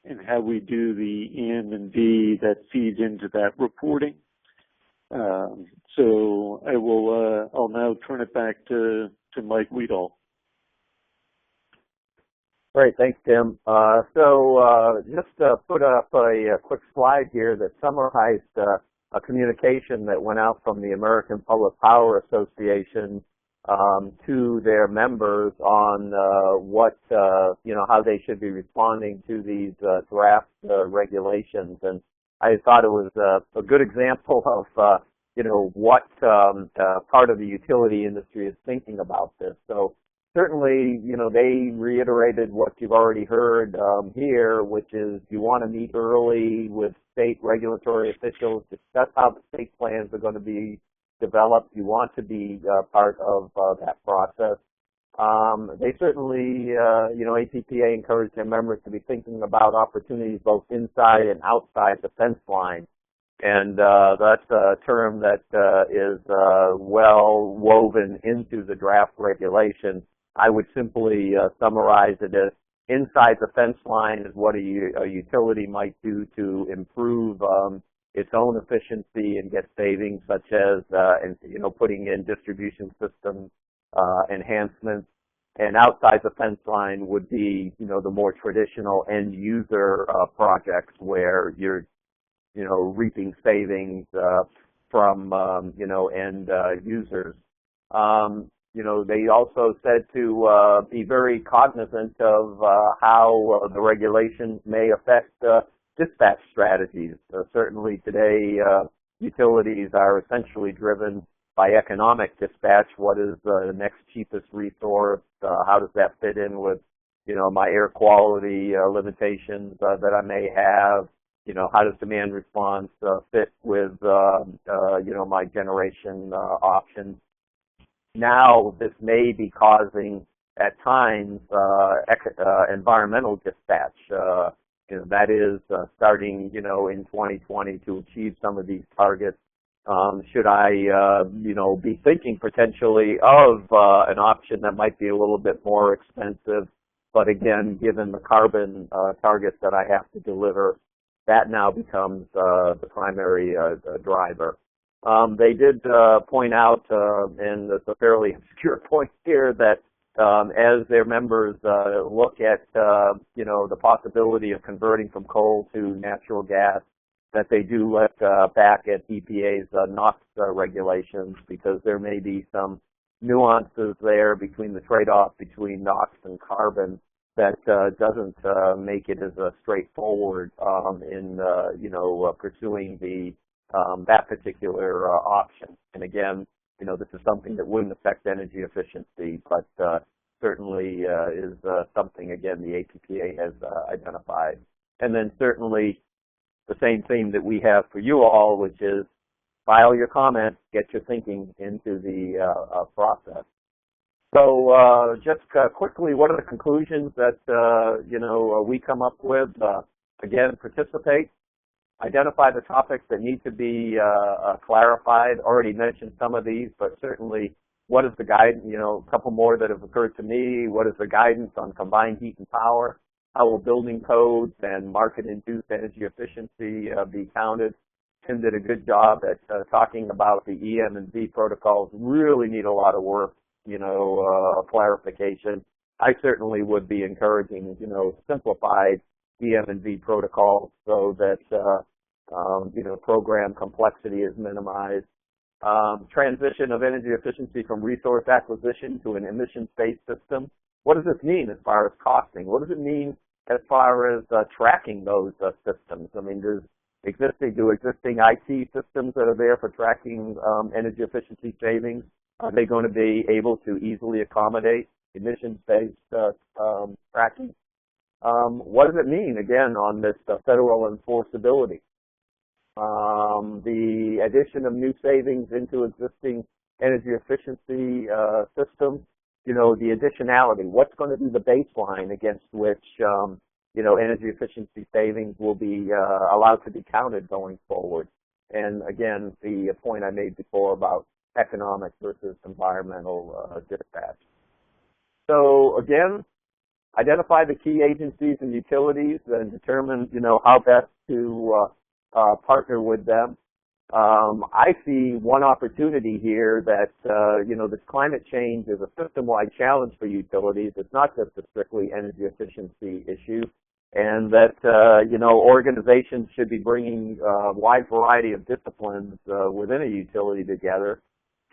and how we do the N and D that feeds into that reporting. So I'll now turn it back to Mike Weedall. Great, thanks, Tim. Just put up a quick slide here that summarized a communication that went out from the American Public Power Association to their members on how they should be responding to these draft regulations. And I thought it was a good example of what part of the utility industry is thinking about this. So certainly, they reiterated what you've already heard here, which is you want to meet early with state regulatory officials, discuss how the state plans are going to be developed. You want to be part of that process. They certainly, APPA encouraged their members to be thinking about opportunities both inside and outside the fence line. And that's a term that is well woven into the draft regulation. I would simply summarize it as inside the fence line is what a utility might do to improve its own efficiency and get savings, such as putting in distribution system enhancements. And outside the fence line would be the more traditional end user projects where you're reaping savings from end users. They also said to be very cognizant of how the regulations may affect dispatch strategies. Certainly today, utilities are essentially driven by economic dispatch. What is the next cheapest resource? How does that fit in with, my air quality limitations that I may have? How does demand response fit with, my generation options? Now, this may be causing, at times, environmental dispatch. That is starting, in 2020 to achieve some of these targets. Should I, be thinking potentially of an option that might be a little bit more expensive, but again, given the carbon targets that I have to deliver, that now becomes the primary driver. They did point out, and it's a fairly obscure point here, that as their members look at, the possibility of converting from coal to natural gas, that they do look back at EPA's NOx regulations, because there may be some nuances there between the trade-off between NOx and carbon that doesn't make it as straightforward in pursuing that particular option. And again, this is something that wouldn't affect energy efficiency, but certainly is something, again, the APPA has identified. And then certainly the same theme that we have for you all, which is file your comments, get your thinking into the process. So just quickly, what are the conclusions that, we come up with? Again, participate. Identify the topics that need to be clarified. Already mentioned some of these, but certainly what is the guidance, a couple more that have occurred to me. What is the guidance on combined heat and power? How will building codes and market-induced energy efficiency be counted? Tim did a good job at talking about the EM and V protocols. Really need a lot of work, clarification. I certainly would be encouraging, simplified EM and V protocols so that, program complexity is minimized. Transition of energy efficiency from resource acquisition to an emissions-based system. What does this mean as far as costing? What does it mean as far as tracking those systems? I mean, do existing IT systems that are there for tracking energy efficiency savings, are they going to be able to easily accommodate emissions-based tracking? What does it mean, again, on this federal enforceability? The addition of new savings into existing energy efficiency system, you know, the additionality, what's going to be the baseline against which, you know, energy efficiency savings will be allowed to be counted going forward. And again, the point I made before about economic versus environmental dispatch. So again, identify the key agencies and utilities and determine, you know, how best to partner with them. I see one opportunity here that, you know, this climate change is a system-wide challenge for utilities. It's not just a strictly energy efficiency issue, and that, you know, organizations should be bringing a wide variety of disciplines within a utility together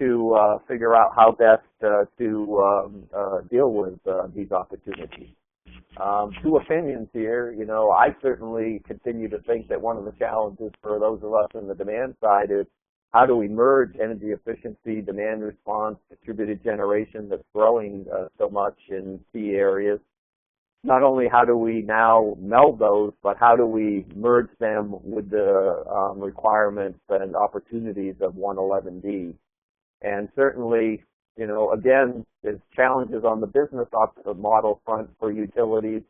to figure out how best to deal with these opportunities. Two opinions here. You know, I certainly continue to think that one of the challenges for those of us on the demand side is how do we merge energy efficiency, demand response, distributed generation that's growing so much in key areas. Not only how do we now meld those, but how do we merge them with the requirements and opportunities of 111D. And certainly, you know, again, there's challenges on the business model front for utilities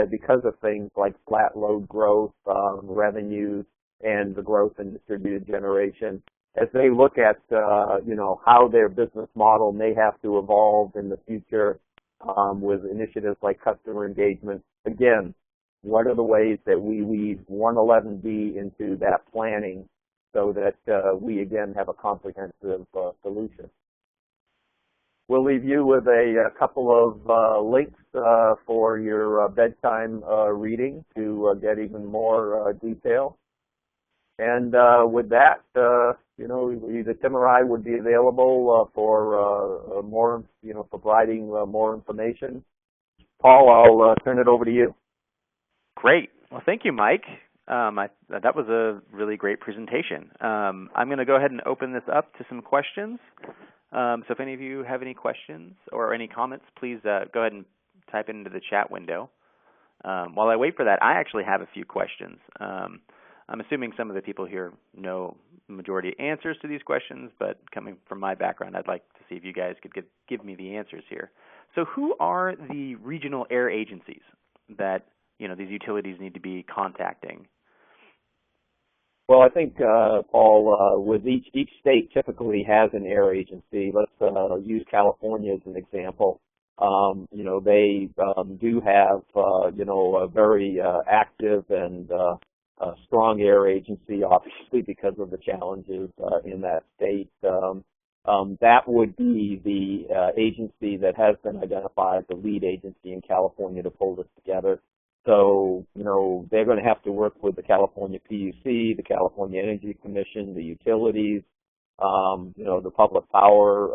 because of things like flat load growth, revenues, and the growth in distributed generation. As they look at, you know, how their business model may have to evolve in the future with initiatives like customer engagement, again, what are the ways that we weave 111D into that planning so that we, again, have a comprehensive solution. We'll leave you with a couple of links for your bedtime reading to get even more detail. And with that, you know, either Tim or I would be available for more, you know, providing more information. Paul, I'll turn it over to you. Great. Well, thank you, Mike. That was a really great presentation. I'm going to go ahead and open this up to some questions. So if any of you have any questions or any comments, please go ahead and type it into the chat window. While I wait for that, I actually have a few questions. I'm assuming some of the people here know the majority answers to these questions, but coming from my background, I'd like to see if you guys could give me the answers here. So who are the regional air agencies that, you know, these utilities need to be contacting? Well, I think, Paul, with each state typically has an air agency. Let's use California as an example. You know, they do have, you know, a very active and strong air agency, obviously, because of the challenges in that state. That would be the agency that has been identified, the lead agency in California to pull this together. So, you know, they're going to have to work with the California PUC, the California Energy Commission, the utilities, you know, the public power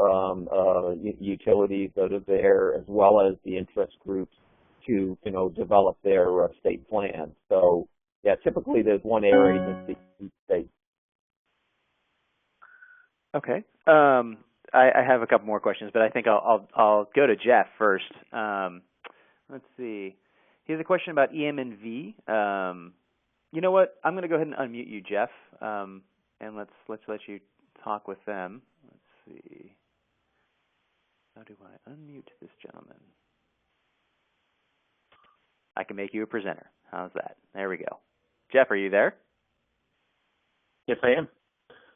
utilities that are there, as well as the interest groups to, you know, develop their state plans. So, yeah, typically there's one air agency in each state. Okay. I have a couple more questions, but I think I'll go to Jeff first. Let's see. Here's a question about EM and V. You know what? I'm going to go ahead and unmute you, Jeff, and let's let you talk with them. Let's see. How do I unmute this gentleman? I can make you a presenter. How's that? There we go. Jeff, are you there? Yes, I am.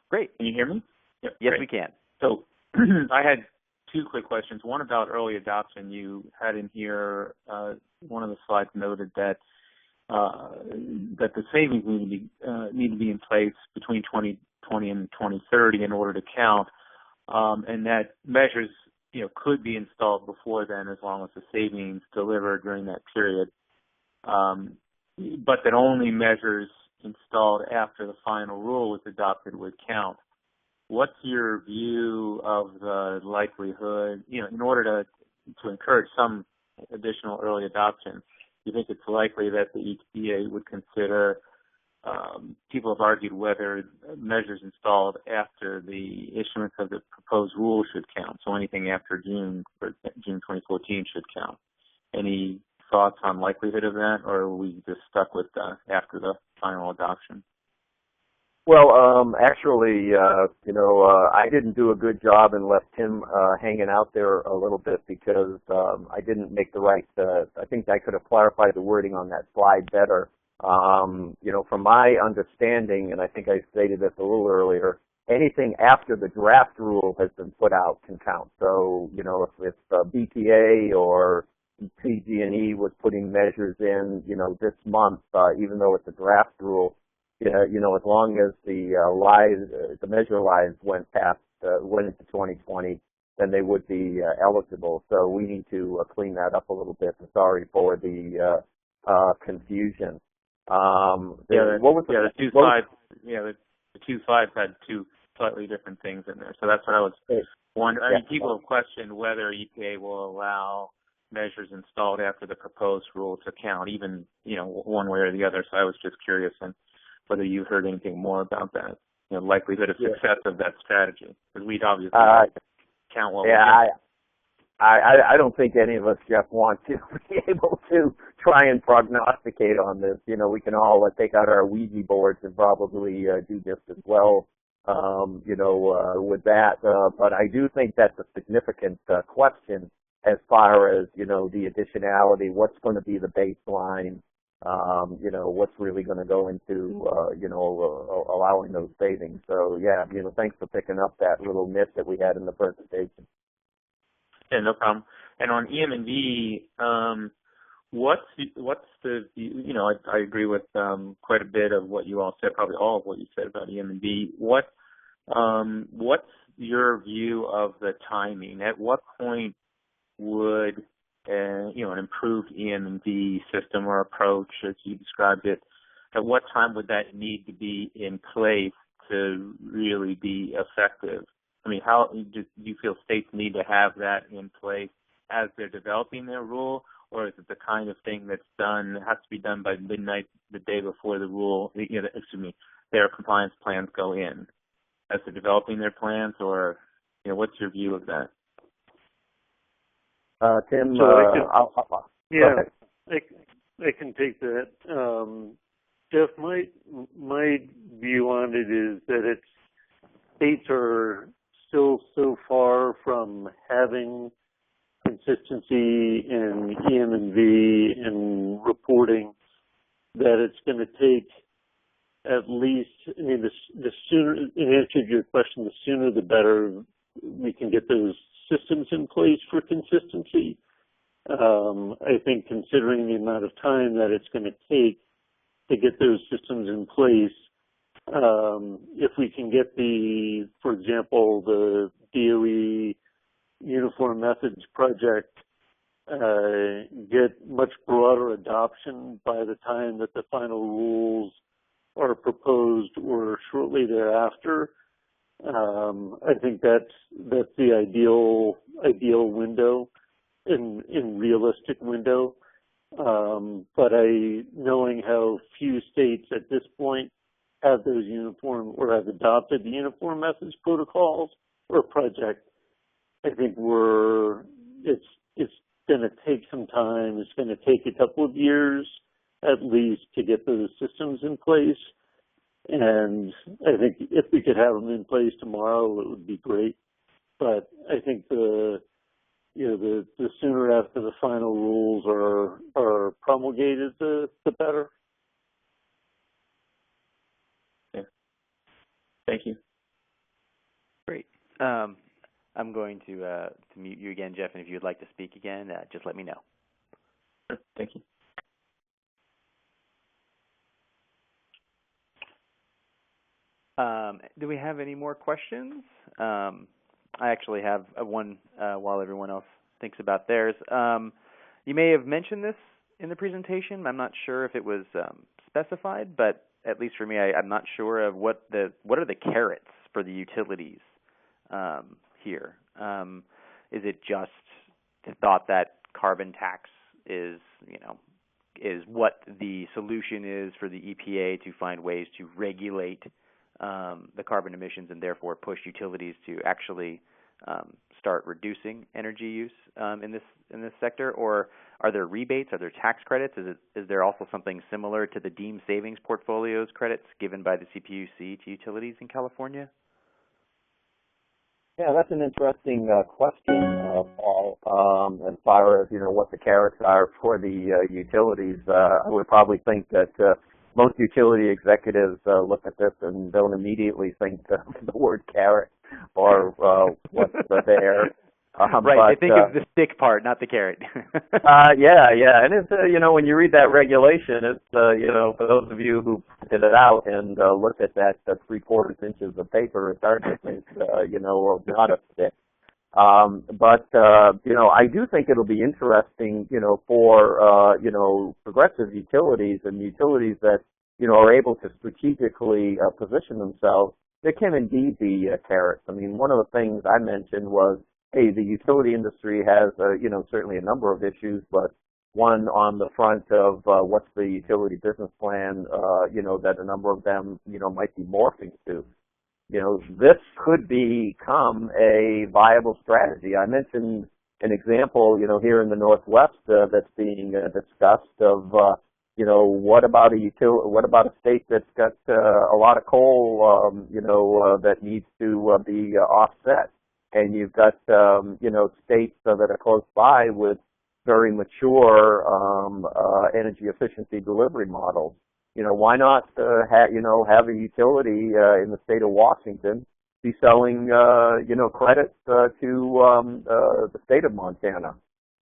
Great. Can you hear me? Yep, yes, great. We can. So I had two quick questions. One about early adoption. You had in here one of the slides noted that the savings need to be in place between 2020 and 2030 in order to count, and that measures, you know, could be installed before then as long as the savings delivered during that period, but that only measures installed after the final rule was adopted would count. What's your view of the likelihood, you know, in order to encourage some additional early adoption, do you think it's likely that the EPA would consider, people have argued whether measures installed after the issuance of the proposed rule should count, so anything after June 2014 should count. Any thoughts on likelihood of that, or are we just stuck with after the final adoption? Well, actually, I didn't do a good job and left Tim hanging out there a little bit because I didn't make the right. I think I could have clarified the wording on that slide better. From my understanding, and I think I stated this a little earlier, anything after the draft rule has been put out can count. So, if BPA or PG&E was putting measures in, this month, even though it's a draft rule, as long as the measure lives went into 2020, then they would be eligible. So we need to clean that up a little bit. I'm sorry for the confusion. The two slides had two slightly different things in there. So that's what I was wondering. I mean, people have questioned whether EPA will allow measures installed after the proposed rule to count, even, one way or the other. So I was just curious and whether you heard anything more about that, likelihood of success of that strategy. Because we'd obviously count what I don't think any of us, Jeff, want to be able to try and prognosticate on this. We can all take out our Ouija boards and probably do just as well, with that. But I do think that's a significant question as far as, the additionality, what's going to be the baseline, what's really going to go into, allowing those savings. So, thanks for picking up that little nit that we had in the presentation. Yeah, no problem. And on EM&V, what's the, I agree with quite a bit of what you all said, probably all of what you said about EM&V. What's your view of the timing? At what point would an improved EM&V system or approach, as you described it, at what time would that need to be in place to really be effective? I mean, how do you feel states need to have that in place as they're developing their rule, or is it the kind of thing that's has to be done by midnight the day before the rule, their compliance plans go in as they're developing their plans, or, what's your view of that? Tim, I can take that. Jeff, my view on it is that states are still so far from having consistency in EM&V and reporting that it's going to take at least, the sooner, in answer to your question, the sooner the better we can get those systems in place for consistency. I think considering the amount of time that it's going to take to get those systems in place, if we can get for example, the DOE Uniform Methods Project, get much broader adoption by the time that the final rules are proposed or shortly thereafter, I think that's the ideal window, in realistic window. But knowing how few states at this point have those have adopted the uniform methods protocols or project, I think it's going to take some time. It's going to take a couple of years at least to get those systems in place. And I think if we could have them in place tomorrow, it would be great. But I think the sooner after the final rules are promulgated, the better. Yeah. Thank you. Great. I'm going to mute you again, Jeff, and if you would like to speak again, just let me know. Sure. Thank you. Do we have any more questions? I actually have one while everyone else thinks about theirs. You may have mentioned this in the presentation. I'm not sure if it was specified, but at least for me, I'm not sure of what are the carrots for the utilities here. Is it just the thought that carbon tax is what the solution is for the EPA to find ways to regulate the carbon emissions and therefore push utilities to actually start reducing energy use in this sector, or Are there rebates? Are there tax credits? Is there also something similar to the deemed savings portfolios credits given by the CPUC to utilities in California? Yeah, that's an interesting question, Paul. As far as what the carrots are for the utilities, I would probably think that most utility executives look at this and don't immediately think the word carrot or what's there. Right, they think of the stick part, not the carrot. yeah, and it's when you read that regulation, it's for those of you who printed it out and looked at that 3/4 inches of paper, it's hard to think not a stick. But I do think it'll be interesting for progressive utilities and utilities that are able to strategically position themselves. There can indeed be carrots. I mean, one of the things I mentioned was, hey, the utility industry has, certainly a number of issues, but one on the front of what's the utility business plan, that a number of them, might be morphing to. This could become a viable strategy. I mentioned an example, here in the Northwest that's being discussed of, what about a state that's got a lot of coal, that needs to be offset. And you've got, states that are close by with very mature energy efficiency delivery models. Why not have a utility in the state of Washington be selling, credits to the state of Montana?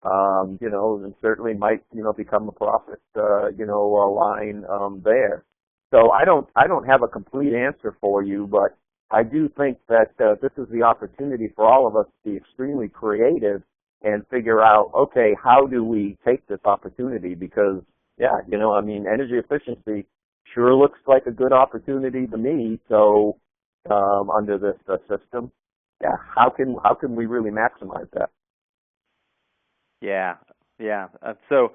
And certainly might, become a profit, line there. So I don't have a complete answer for you, but I do think that this is the opportunity for all of us to be extremely creative and figure out, okay, how do we take this opportunity? Because, energy efficiency sure looks like a good opportunity to me. So under this system, how can we really maximize that? Yeah. So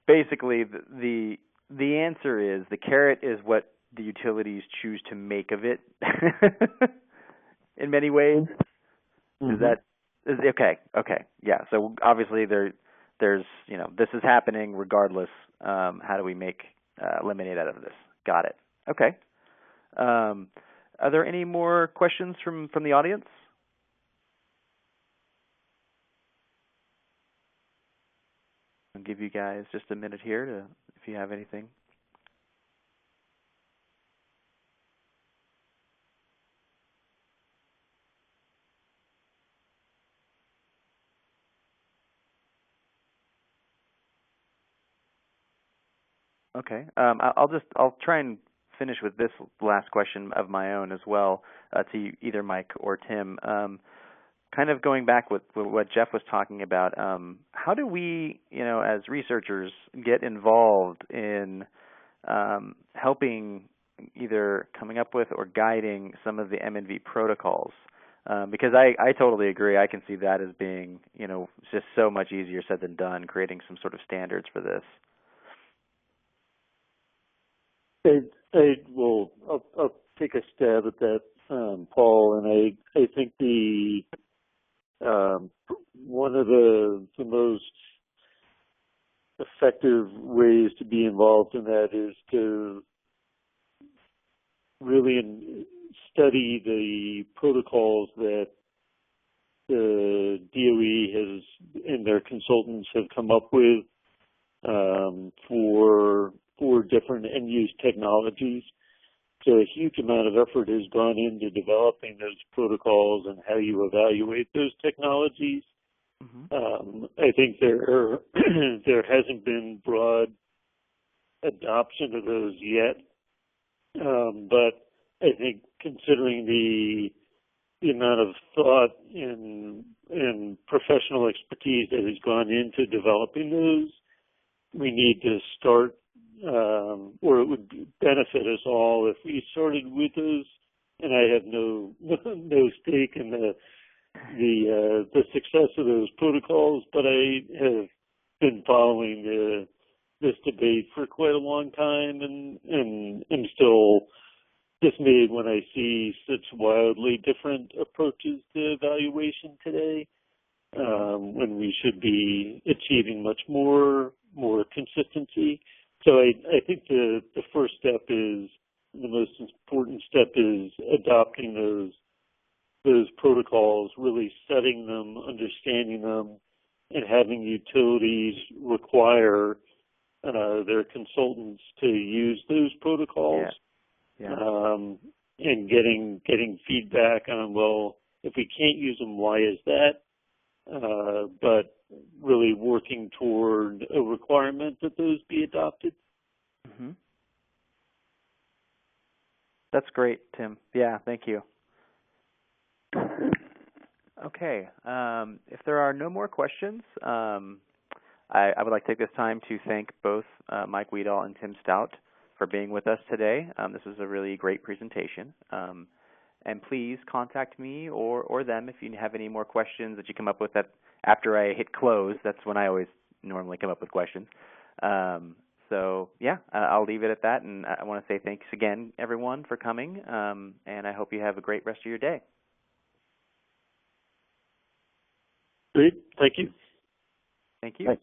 basically, the answer is the carrot is what the utilities choose to make of it in many ways. Mm-hmm. Is okay. Yeah. So obviously there's this is happening regardless. How do we make lemonade out of this? Got it. Okay. Are there any more questions from the audience? I'll give you guys just a minute here if you have anything. Okay. I'll try and finish with this last question of my own as well to either Mike or Tim. Kind of going back with what Jeff was talking about, how do we, as researchers, get involved in helping either coming up with or guiding some of the M&V protocols? Because I totally agree. I can see that as being, just so much easier said than done, creating some sort of standards for this. I'll take a stab at that, Paul, and I think one of the most effective ways to be involved in that is to really study the protocols that the DOE has and their consultants have come up with for different end-use technologies. So a huge amount of effort has gone into developing those protocols and how you evaluate those technologies. Mm-hmm. I think there hasn't been broad adoption of those yet, but I think considering the amount of thought and professional expertise that has gone into developing those, we need to start, or it would benefit us all if we started with those. And I have no stake in the success of those protocols, but I have been following this debate for quite a long time, and am still dismayed when I see such wildly different approaches to evaluation today. when we should be achieving much more consistency. So I think the first step is, the most important step is adopting those protocols, really studying them, understanding them, and having utilities require their consultants to use those protocols. And getting feedback on, well, if we can't use them, why is that? But really working toward a requirement that those be adopted. Mm-hmm. That's great, Tim. Yeah, thank you. Okay. If there are no more questions, I would like to take this time to thank both Mike Weedall and Tim Stout for being with us today. This was a really great presentation. And please contact me or them if you have any more questions that you come up with that after I hit close. That's when I always normally come up with questions. So, yeah, I'll leave it at that. And I want to say thanks again, everyone, for coming. And I hope you have a great rest of your day. Great. Thank you. Thank you. Thanks.